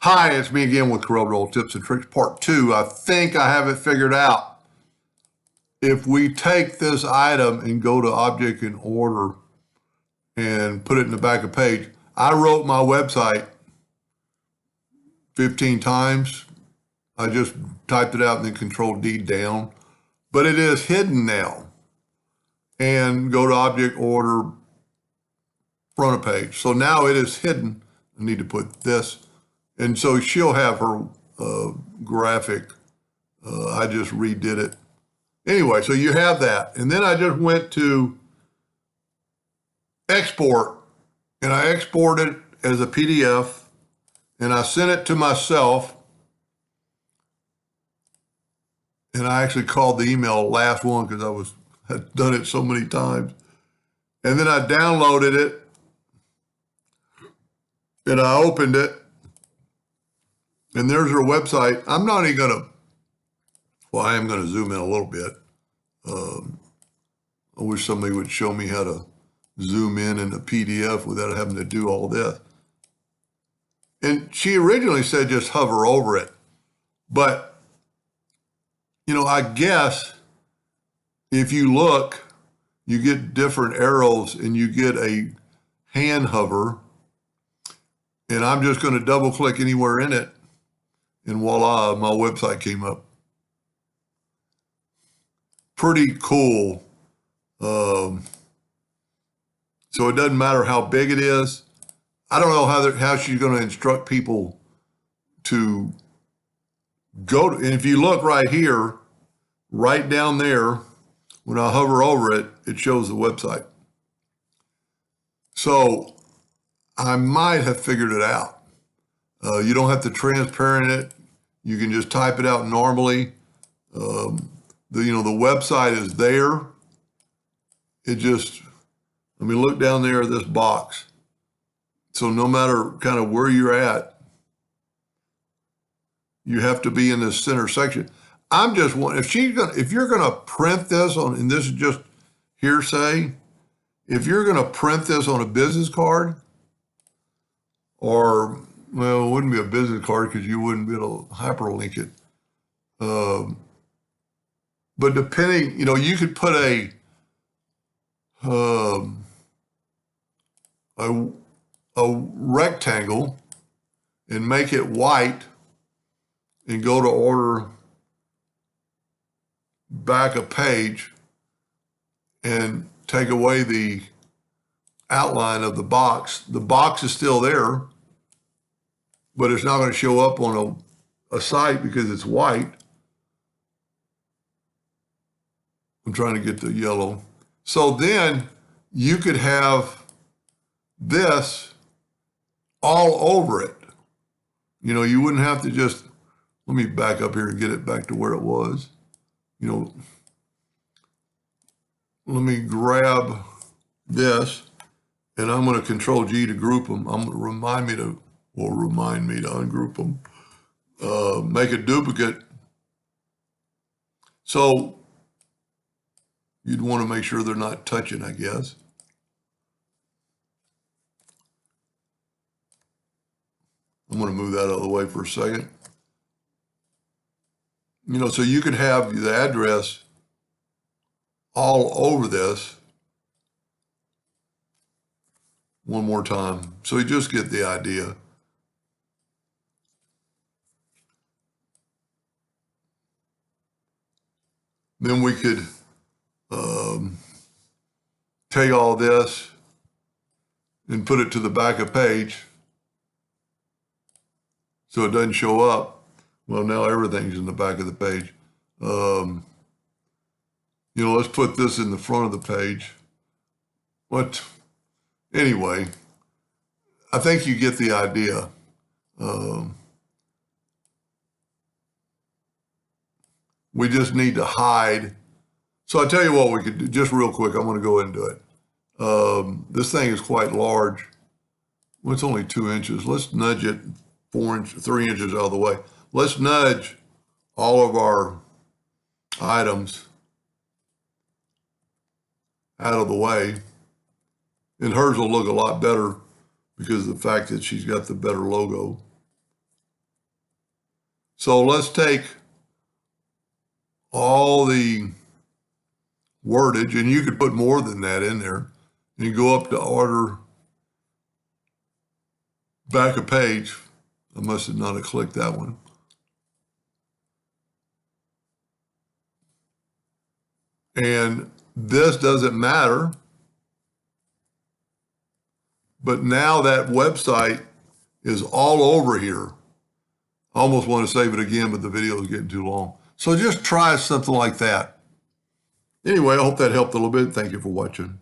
Hi, it's me again with CorelDraw Tips and Tricks Part 2. I think I have it figured out. If we take this item and go to Object and Order and put it in the back of page, I wrote my website 15 times. I just typed it out and then Control-D down. But it is hidden now. And go to Object, Order, front of page. So now it is hidden. I need to put this. And so she'll have her graphic. I just redid it. Anyway, so you have that. And then I just went to export, and I exported it as a PDF, and I sent it to myself. And I actually called the email last one because I had done it so many times. And then I downloaded it, and I opened it. And there's her website. I'm not even going to, well, I am going to zoom in a little bit. I wish somebody would show me how to zoom in a PDF without having to do all this. And she originally said just hover over it. But, you know, I guess if you look, you get different arrows and you get a hand hover. And I'm just going to double click anywhere in it. And voila, my website came up. Pretty cool. So it doesn't matter how big it is. I don't know how she's going to instruct people to go to, and if you look right here, right down there, when I hover over it, it shows the website. So I might have figured it out. You don't have to transparent it. You can just type it out normally. The website is there. It just, let me look down there at this box. So no matter kind of where you're at, you have to be in this center section. I'm just wondering if you're gonna print this on, and this is just hearsay, if you're gonna print this on a business card, or well, it wouldn't be a business card because you wouldn't be able to hyperlink it. But depending, you could put a rectangle and make it white and go to order back a page and take away the outline of the box. The box is still there, but it's not going to show up on a site because it's white. I'm trying to get the yellow. So then you could have this all over it. You wouldn't have to just, let me back up here and get it back to where it was. Let me grab this, and I'm going to Control-G to group them. I'm going to remind me to ungroup them. Make a duplicate. So you'd want to make sure they're not touching, I guess. I'm going to move that out of the way for a second. So you could have the address all over this. One more time. So you just get the idea. Then we could take all this and put it to the back of page so it doesn't show up. Well, now everything's in the back of the page. Let's put this in the front of the page. Anyway, I think you get the idea. We just need to hide. So I tell you what we could do, just real quick, I'm going to go into it. This thing is quite large. Well, it's only 2 inches. Let's nudge it 3 inches out of the way. Let's nudge all of our items out of the way. And hers will look a lot better because of the fact that she's got the better logo. So let's take all the wordage, and you could put more than that in there. You go up to order back a page. I must have not clicked that one. And this doesn't matter. But now that website is all over here. I almost want to save it again, but the video is getting too long. So just try something like that. Anyway, I hope that helped a little bit. Thank you for watching.